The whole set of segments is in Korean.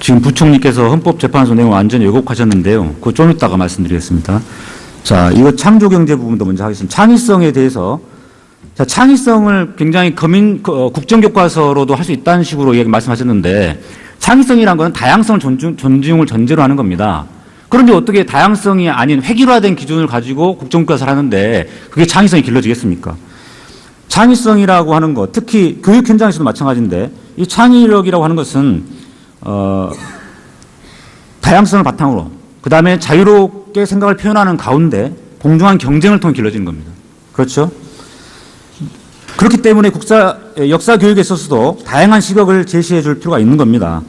지금 부총리께서 헌법재판소 내용을 완전히 왜곡하셨는데요. 그거 좀 이따가 말씀드리겠습니다. 자, 이거 창조경제 부분도 먼저 하겠습니다. 창의성에 대해서, 자, 창의성을 굉장히 국정교과서로도 할 수 있다는 식으로 말씀하셨는데, 창의성이란 것은 다양성을 존중을 전제로 하는 겁니다. 그런데 어떻게 다양성이 아닌 획일화된 기준을 가지고 국정교과서를 하는데 그게 창의성이 길러지겠습니까? 창의성이라고 하는 것, 특히 교육 현장에서도 마찬가지인데, 이 창의력이라고 하는 것은 다양성을 바탕으로, 그 다음에 자유롭게 생각을 표현하는 가운데 공정한 경쟁을 통해 길러지는 겁니다. 그렇죠? 그렇기 때문에 역사 교육에 있어서도 다양한 시각을 제시해 줄 필요가 있는 겁니다.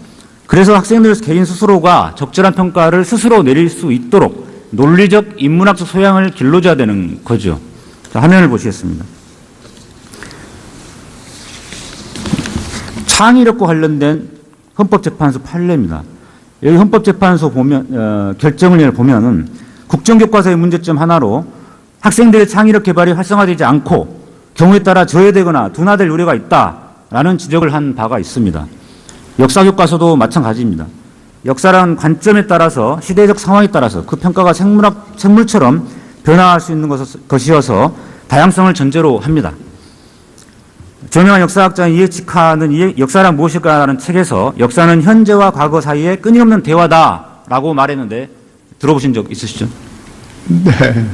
그래서 학생들 개인 스스로가 적절한 평가를 스스로 내릴 수 있도록 논리적, 인문학적 소양을 길러줘야 되는 거죠. 자, 화면을 보시겠습니다. 창의력과 관련된 헌법재판소 판례입니다. 여기 헌법재판소 결정을 보면은 국정교과서의 문제점 하나로 학생들의 창의력 개발이 활성화되지 않고 경우에 따라 저해되거나 둔화될 우려가 있다라는 지적을 한 바가 있습니다. 역사교과서도 마찬가지입니다. 역사란 관점에 따라서 시대적 상황에 따라서 그 평가가 생물처럼 변화할 수 있는 것이어서 다양성을 전제로 합니다. 저명한 역사학자인 이해치 칸은 역사란 무엇일까라는 책에서 역사는 현재와 과거 사이에 끊임없는 대화다라고 말했는데 들어보신 적 있으시죠? 네.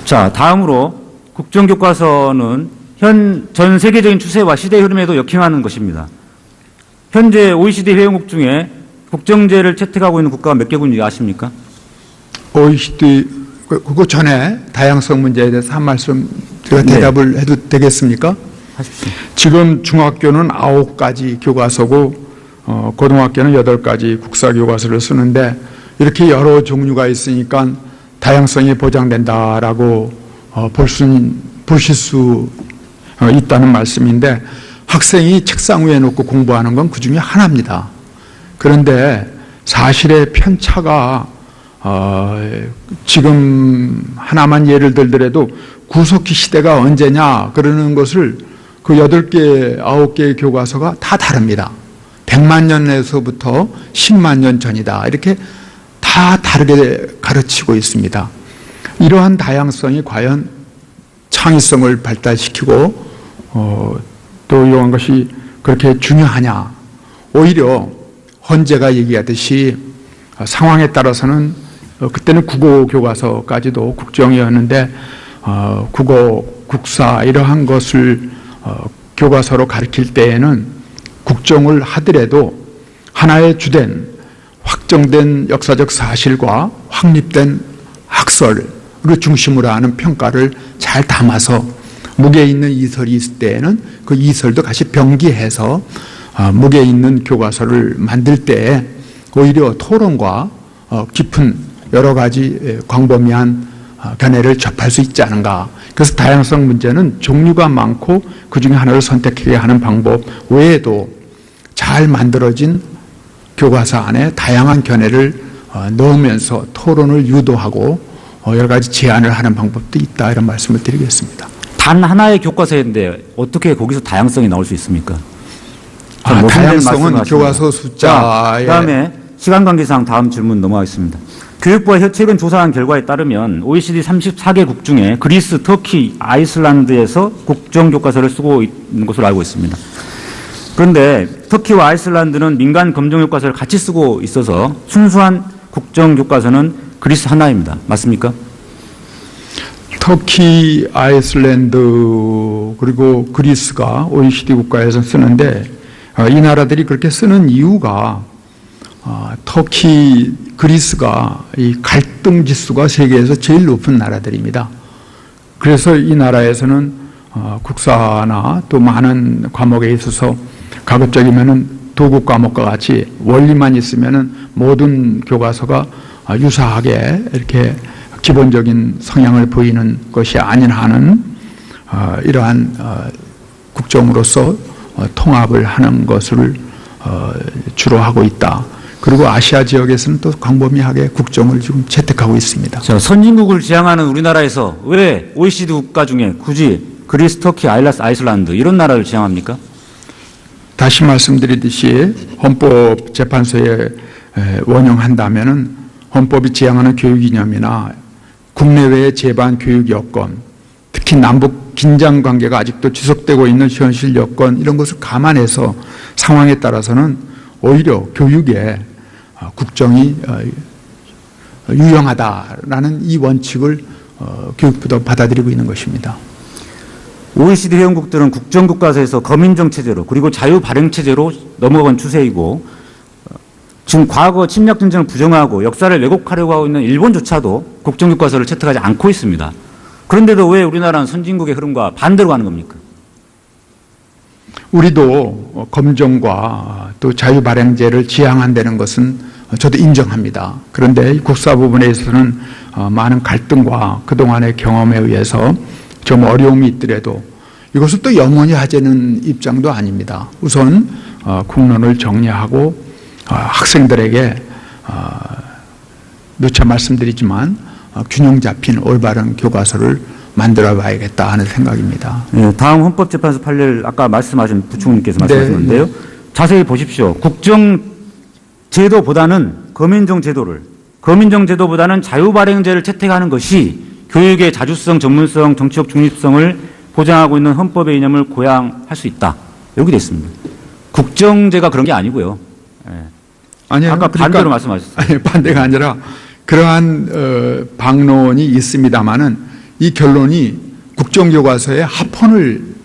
자, 다음으로 국정교과서는 전 세계적인 추세와 시대 흐름에도 역행하는 것입니다. 현재 OECD 회원국 중에 국정제를 채택하고 있는 국가가 몇 개군지 아십니까? OECD, 그거 전에 다양성 문제에 대해서 한 말씀 제가 대답을 해도 되겠습니까? 하십시오. 지금 중학교는 9가지 교과서고 고등학교는 8가지 국사교과서를 쓰는데 이렇게 여러 종류가 있으니까 다양성이 보장된다라고 보실 수 있다는 말씀인데 학생이 책상 위에 놓고 공부하는 건 그 중에 하나입니다. 그런데 사실의 편차가 지금 하나만 예를 들더라도 구석기 시대가 언제냐 그러는 것을 그 8개, 9개의 교과서가 다 다릅니다. 100만 년에서부터 10만 년 전이다. 이렇게 다 다르게 가르치고 있습니다. 이러한 다양성이 과연 창의성을 발달시키고 또 이러한 것이 그렇게 중요하냐. 오히려 헌재가 얘기하듯이 상황에 따라서는 그때는 국어 교과서까지도 국정이었는데 국어, 국사 이러한 것을 교과서로 가르칠 때에는 국정을 하더라도 하나의 주된 확정된 역사적 사실과 확립된 학설을 중심으로 하는 평가를 잘 담아서 무게 있는 이설이 있을 때에는 그 이설도 같이 병기해서 무게 있는 교과서를 만들 때 오히려 토론과 깊은 여러 가지 광범위한 견해를 접할 수 있지 않은가. 그래서 다양성 문제는 종류가 많고 그중에 하나를 선택해야 하는 방법 외에도 잘 만들어진 교과서 안에 다양한 견해를 넣으면서 토론을 유도하고 여러 가지 제안을 하는 방법도 있다 이런 말씀을 드리겠습니다. 단 하나의 교과서인데 어떻게 거기서 다양성이 나올 수 있습니까? 다양성은 교과서 숫자에. 그다음에 시간 관계상 다음 질문 넘어가겠습니다. 교육부가 최근 조사한 결과에 따르면 OECD 34개국 중에 그리스, 터키, 아이슬란드에서 국정교과서를 쓰고 있는 것으로 알고 있습니다. 그런데 터키와 아이슬란드는 민간 검정교과서를 같이 쓰고 있어서 순수한 국정교과서는 그리스 하나입니다. 맞습니까? 터키, 아이슬란드 그리고 그리스가 OECD 국가에서 쓰는데 이 나라들이 그렇게 쓰는 이유가 터키, 그리스가 이 갈등 지수가 세계에서 제일 높은 나라들입니다. 그래서 이 나라에서는 국사나 또 많은 과목에 있어서 가급적이면은 도국 과목과 같이 원리만 있으면은 모든 교과서가 유사하게 이렇게 기본적인 성향을 보이는 것이 아닌 한은 이러한 국정으로서 통합을 하는 것을 주로 하고 있다. 그리고 아시아 지역에서는 또 광범위하게 국정을 지금 채택하고 있습니다. 자, 선진국을 지향하는 우리나라에서 왜 OECD 국가 중에 굳이 그리스, 터키, 아이슬란드 이런 나라를 지향합니까? 다시 말씀드리듯이 헌법재판소에 원용한다면은 헌법이 지향하는 교육 이념이나 국내외의 재반 교육 여건, 특히 남북 긴장 관계가 아직도 지속되고 있는 현실 여건 이런 것을 감안해서 상황에 따라서는 오히려 교육에 국정이 유용하다라는 이 원칙을 교육부도 받아들이고 있는 것입니다. OECD 회원국들은 국정교과서에서 거민정 체제로 그리고 자유 발행 체제로 넘어간 추세이고 지금 과거 침략 전쟁을 부정하고 역사를 왜곡하려고 하고 있는 일본조차도 국정교과서를 채택하지 않고 있습니다. 그런데도 왜 우리나라는 선진국의 흐름과 반대로 가는 겁니까? 우리도 검정과 또 자유 발행제를 지향한다는 것은 저도 인정합니다. 그런데 이 국사 부분에 있어서는 많은 갈등과 그동안의 경험에 의해서 좀 어려움이 있더라도 이것을 또 영원히 하자는 입장도 아닙니다. 우선 국론을 정리하고 학생들에게 누차 말씀드리지만 균형 잡힌 올바른 교과서를 만들어 봐야겠다 하는 생각입니다. 네, 다음 헌법재판소 판례를 아까 말씀하신 부총리께서 말씀하셨는데요. 네. 자세히 보십시오. 국정제도보다는 거민정제도보다는 자유발행제를 채택하는 것이 교육의 자주성, 전문성, 정치적 중립성을 보장하고 있는 헌법의 이념을 고양할 수 있다. 여기 돼 있습니다. 국정제가 그런 게 아니고요. 네. 아니요, 아까 반대로 말씀하셨어요. 아니, 반대가 아니라 그러한 방론이 있습니다마는 이 결론이 국정교과서의 합헌을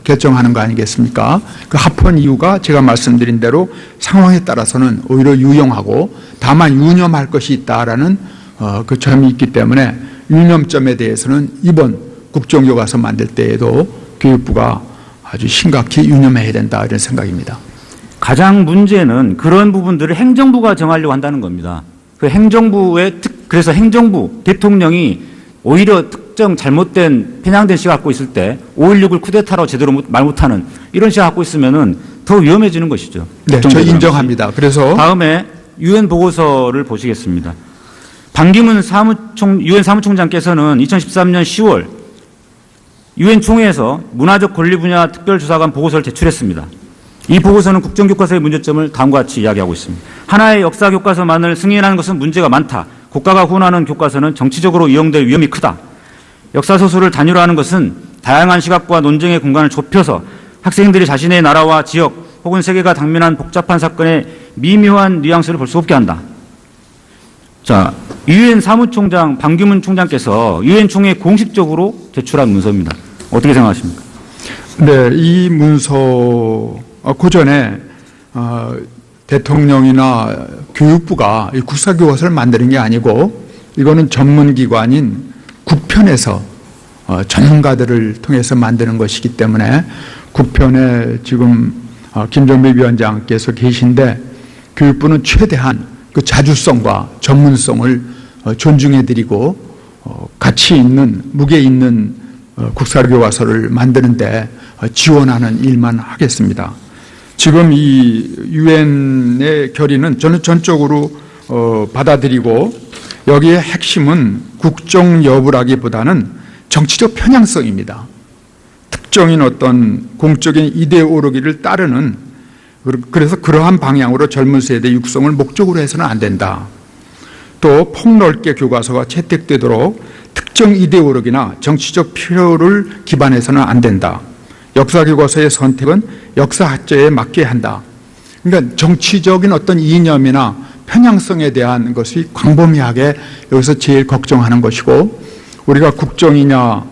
결정하는 거 아니겠습니까? 그 합헌 이유가 제가 말씀드린 대로 상황에 따라서는 오히려 유용하고 다만 유념할 것이 있다라는 그 점이 있기 때문에 유념점에 대해서는 이번 국정교과서 만들 때에도 교육부가 아주 심각히 유념해야 된다 이런 생각입니다. 가장 문제는 그런 부분들을 행정부가 정하려고 한다는 겁니다. 그래서 행정부, 대통령이 오히려 특정 잘못된 편향된 시각 갖고 있을 때 5.16을 쿠데타로 제대로 말 못하는 이런 시각 갖고 있으면은 더 위험해지는 것이죠. 네, 저 인정합니다. 그래서 다음에 유엔 보고서를 보시겠습니다. 반기문 유엔 사무총장께서는 2013년 10월 유엔 총회에서 문화적 권리 분야 특별조사관 보고서를 제출했습니다. 이 보고서는 국정교과서의 문제점을 다음과 같이 이야기하고 있습니다. 하나의 역사 교과서만을 승인하는 것은 문제가 많다. 국가가 후원하는 교과서는 정치적으로 이용될 위험이 크다. 역사소설을 단위로하는 것은 다양한 시각과 논쟁의 공간을 좁혀서 학생들이 자신의 나라와 지역 혹은 세계가 당면한 복잡한 사건의 미묘한 뉘앙스를 볼 수 없게 한다. 자, 유엔 사무총장 반기문 총장께서 유엔 총회에 공식적으로 제출한 문서입니다. 어떻게 생각하십니까? 네, 이 문서 그 전에 대통령이나 교육부가 이 국사교과서를 만드는 게 아니고 이거는 전문기관인 국편에서 전문가들을 통해서 만드는 것이기 때문에 국편에 지금 김정배 위원장께서 계신데 교육부는 최대한 그 자주성과 전문성을 존중해드리고 가치 있는 무게 있는 국사교과서를 만드는데 지원하는 일만 하겠습니다. 지금 이 유엔의 결의는 저는 전적으로 받아들이고 여기에 핵심은 국정 여부라기보다는 정치적 편향성입니다. 특정인 어떤 공적인 이데올로기를 따르는 그래서 그러한 방향으로 젊은 세대 육성을 목적으로 해서는 안 된다. 또 폭넓게 교과서가 채택되도록 특정 이데올로기나 정치적 필요를 기반해서는 안 된다. 역사교과서의 선택은 역사학자에 맡겨야 한다. 그러니까 정치적인 어떤 이념이나 편향성에 대한 것이 광범위하게 여기서 제일 걱정하는 것이고 우리가 국정이냐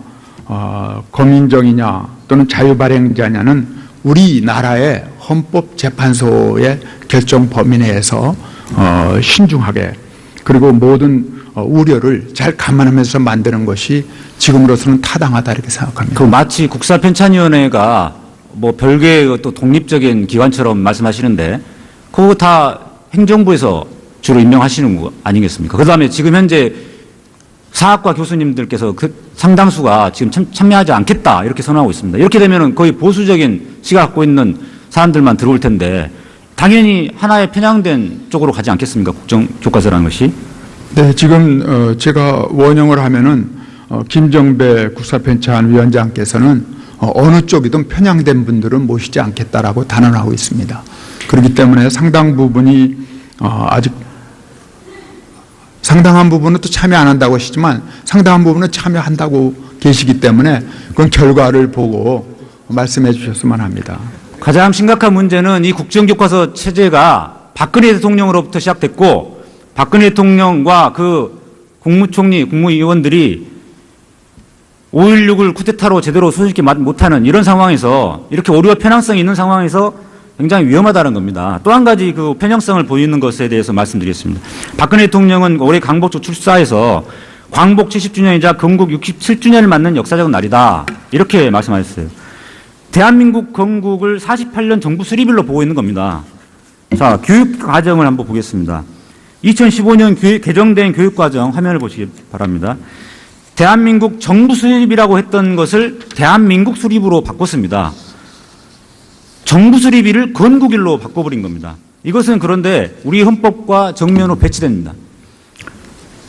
거민정이냐 또는 자유발행자냐는 우리나라의 헌법재판소의 결정 범위 내에서 신중하게 그리고 모든 우려를 잘 감안하면서 만드는 것이 지금으로서는 타당하다 이렇게 생각합니다. 그 마치 국사편찬위원회가 뭐 별개의 또 독립적인 기관처럼 말씀하시는데 그거 다 행정부에서 주로 임명하시는 거 아니겠습니까? 그다음에 지금 현재 사학과 교수님들께서 그 상당수가 지금 참여하지 않겠다 이렇게 선언하고 있습니다. 이렇게 되면은 거의 보수적인 시각 갖고 있는 사람들만 들어올 텐데 당연히 하나의 편향된 쪽으로 가지 않겠습니까? 국정교과서라는 것이. 네, 지금 제가 원형을 하면은 김정배 국사편찬위원장께서는 어느 쪽이든 편향된 분들은 모시지 않겠다라고 단언하고 있습니다. 그렇기 때문에 상당 부분이 아직 상당한 부분은 또 참여 안 한다고 하시지만 상당한 부분은 참여한다고 계시기 때문에 그건 결과를 보고 말씀해 주셨으면 합니다. 가장 심각한 문제는 이 국정교과서 체제가 박근혜 대통령으로부터 시작됐고 박근혜 대통령과 그 국무총리, 국무위원들이 5.16을 쿠데타로 제대로 소식이 못하는 이런 상황에서 이렇게 오류와 편향성이 있는 상황에서 굉장히 위험하다는 겁니다. 또 한 가지 그 편향성을 보이는 것에 대해서 말씀드리겠습니다. 박근혜 대통령은 올해 광복절 출사에서 광복 70주년이자 건국 67주년을 맞는 역사적 날이다. 이렇게 말씀하셨어요. 대한민국 건국을 48년 정부 수립일로 보고 있는 겁니다. 자, 교육 과정을 한번 보겠습니다. 2015년 개정된 교육과정 화면을 보시기 바랍니다. 대한민국 정부 수립이라고 했던 것을 대한민국 수립으로 바꿨습니다. 정부 수립일을 건국일로 바꿔버린 겁니다. 이것은 그런데 우리 헌법과 정면으로 배치됩니다.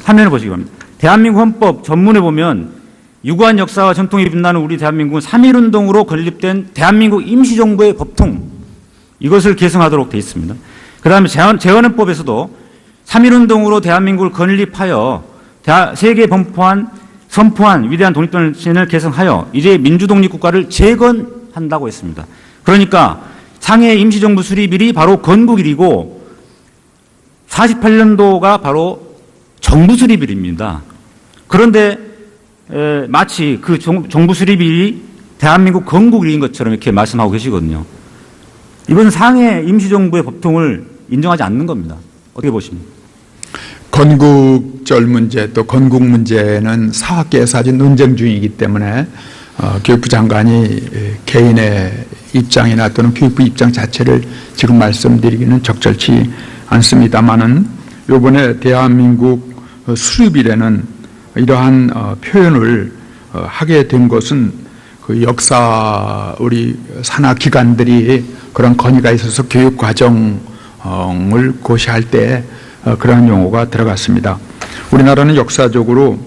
화면을 보시기 바랍니다. 대한민국 헌법 전문에 보면 유구한 역사와 전통이 빛나는 우리 대한민국은 3.1운동으로 건립된 대한민국 임시정부의 법통, 이것을 계승하도록 되어 있습니다. 그 다음에 재헌헌법에서도 3.1운동으로 대한민국을 건립하여 세계에 선포한 위대한 독립전신을 계승하여 이제 민주독립국가를 재건한다고 했습니다. 그러니까 상해 임시정부 수립일이 바로 건국일이고 48년도가 바로 정부 수립일입니다. 그런데 마치 그 정부 수립일이 대한민국 건국일인 것처럼 이렇게 말씀하고 계시거든요. 이건 상해 임시정부의 법통을 인정하지 않는 겁니다. 어떻게 보십니까? 건국절 문제 또 건국 문제는 사학계에서 아직 논쟁 중이기 때문에 교육부 장관이 개인의 입장이나 또는 교육부 입장 자체를 지금 말씀드리기는 적절치 않습니다만은 이번에 대한민국 수립일에는 이러한 표현을 하게 된 것은 그 역사 우리 산하 기관들이 그런 건의가 있어서 교육 과정을 고시할 때 그러한 용어가 들어갔습니다. 우리나라는 역사적으로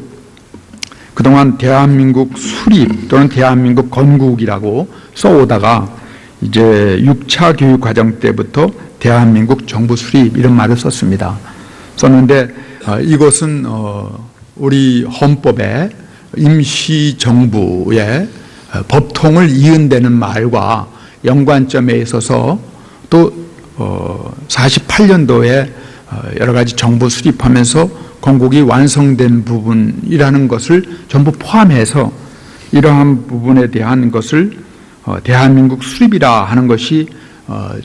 그동안 대한민국 수립 또는 대한민국 건국이라고 써오다가 이제 6차 교육 과정 때부터 대한민국 정부 수립 이런 말을 썼습니다. 썼는데 이것은 우리 헌법에 임시정부의 법통을 이은대는 말과 연관점에 있어서 또 48년도에 여러 가지 정부 수립하면서 건국이 완성된 부분이라는 것을 전부 포함해서 이러한 부분에 대한 것을 대한민국 수립이라 하는 것이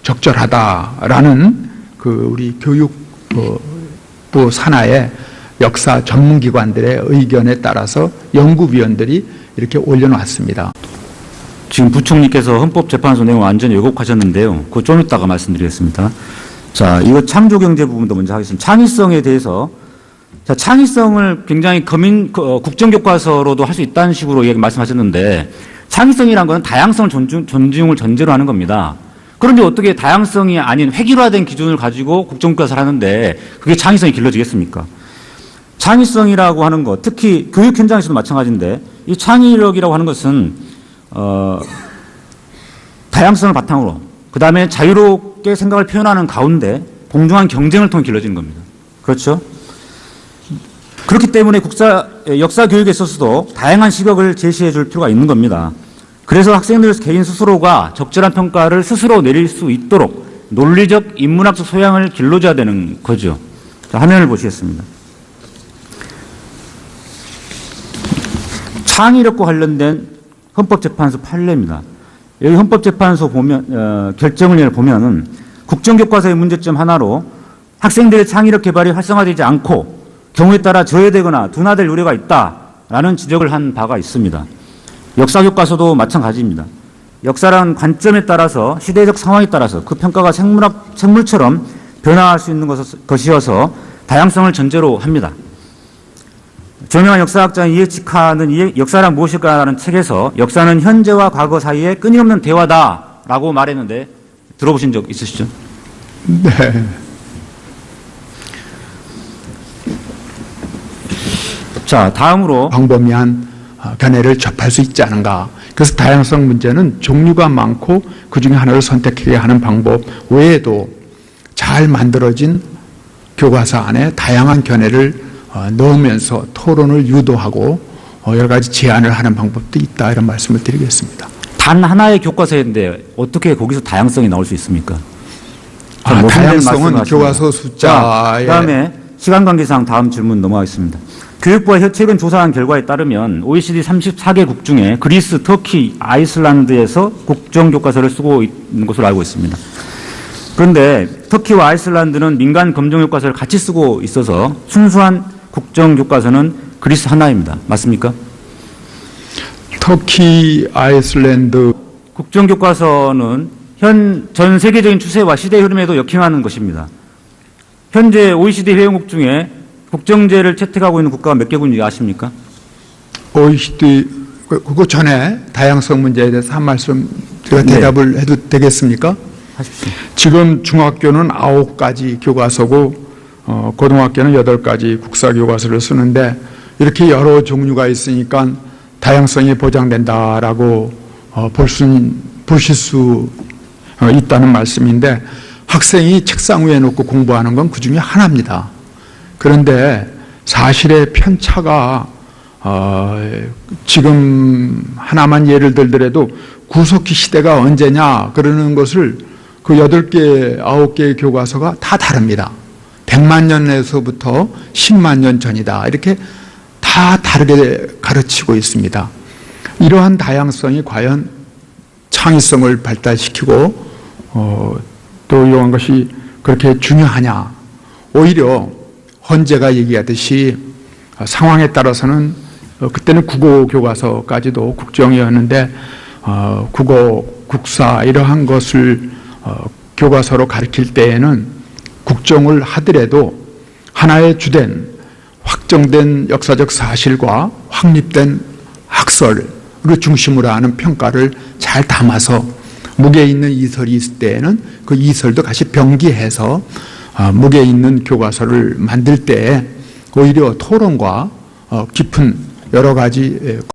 적절하다라는 그 우리 교육부 산하의 역사 전문기관들의 의견에 따라서 연구위원들이 이렇게 올려놨습니다. 지금 부총리께서 헌법재판소 내용 완전히 왜곡하셨는데요. 그거 좀 이따가 말씀드리겠습니다. 자, 이거 창조경제 부분도 먼저 하겠습니다. 창의성에 대해서, 자, 창의성을 굉장히 국정교과서로도 할 수 있다는 식으로 말씀하셨는데, 창의성이란 것은 다양성을 존중을 전제로 하는 겁니다. 그런데 어떻게 다양성이 아닌 획일화된 기준을 가지고 국정교과서를 하는데, 그게 창의성이 길러지겠습니까? 창의성이라고 하는 것, 특히 교육 현장에서도 마찬가지인데, 이 창의력이라고 하는 것은, 다양성을 바탕으로, 그 다음에 자유롭게 생각을 표현하는 가운데 공정한 경쟁을 통해 길러지는 겁니다. 그렇죠? 그렇기 때문에 역사 교육에 있어서도 다양한 시각을 제시해 줄 필요가 있는 겁니다. 그래서 학생들 개인 스스로가 적절한 평가를 스스로 내릴 수 있도록 논리적, 인문학적 소양을 길러줘야 되는 거죠. 자, 화면을 보시겠습니다. 창의력과 관련된 헌법재판소 판례입니다. 여기 헌법재판소 결정을 보면은 국정교과서의 문제점 하나로 학생들의 창의력 개발이 활성화되지 않고 경우에 따라 저해되거나 둔화될 우려가 있다라는 지적을 한 바가 있습니다. 역사교과서도 마찬가지입니다. 역사란 관점에 따라서 시대적 상황에 따라서 그 평가가 생물처럼 변화할 수 있는 것이어서 다양성을 전제로 합니다. 조명한 역사학자 이해치카는 역사란 무엇일까라는 책에서 역사는 현재와 과거 사이에 끊임없는 대화다라고 말했는데 들어보신 적 있으시죠? 네. 자, 다음으로 광범위한 견해를 접할 수 있지 않은가 그래서 다양성 문제는 종류가 많고 그중에 하나를 선택하게 하는 방법 외에도 잘 만들어진 교과서 안에 다양한 견해를 넣으면서 토론을 유도하고 여러 가지 제안을 하는 방법도 있다, 이런 말씀을 드리겠습니다. 단 하나의 교과서인데 어떻게 거기서 다양성이 나올 수 있습니까? 다양성은 교과서 숫자에. 그다음에 시간 관계상 다음 질문 넘어가겠습니다. 교육부가 최근 조사한 결과에 따르면 OECD 34개국 중에 그리스, 터키, 아이슬란드에서 국정교과서를 쓰고 있는 것으로 알고 있습니다. 그런데 터키와 아이슬란드는 민간 검정교과서를 같이 쓰고 있어서 순수한 국정교과서는 그리스 하나입니다. 맞습니까? 터키, 아이슬란드. 국정교과서는 전 세계적인 추세와 시대 흐름에도 역행하는 것입니다. 현재 OECD 회원국 중에 국정제를 채택하고 있는 국가가 몇 개군지 아십니까? OECD, 그거 전에 다양성 문제에 대해서 한 말씀 제가 대답을 해도 되겠습니까? 하십시오. 지금 중학교는 9가지 교과서고 고등학교는 8가지 국사교과서를 쓰는데 이렇게 여러 종류가 있으니까 다양성이 보장된다라고 보실 수 있다는 말씀인데, 학생이 책상 위에 놓고 공부하는 건 그중에 하나입니다. 그런데 사실의 편차가 지금 하나만 예를 들더라도 구석기 시대가 언제냐 그러는 것을 그 8개, 9개의 교과서가 다 다릅니다. 100만 년에서부터 10만 년 전이다, 이렇게 다 다르게 가르치고 있습니다. 이러한 다양성이 과연 창의성을 발달시키고 또 이러한 것이 그렇게 중요하냐. 오히려 헌재가 얘기하듯이 상황에 따라서는 그때는 국어 교과서까지도 국정이었는데 국어, 국사 이러한 것을 교과서로 가르칠 때에는 국정을 하더라도 하나의 주된 확정된 역사적 사실과 확립된 학설을 중심으로 하는 평가를 잘 담아서 무게 있는 이설이 있을 때에는 그 이설도 같이 병기해서 무게 있는 교과서를 만들 때 오히려 토론과 깊은 여러 가지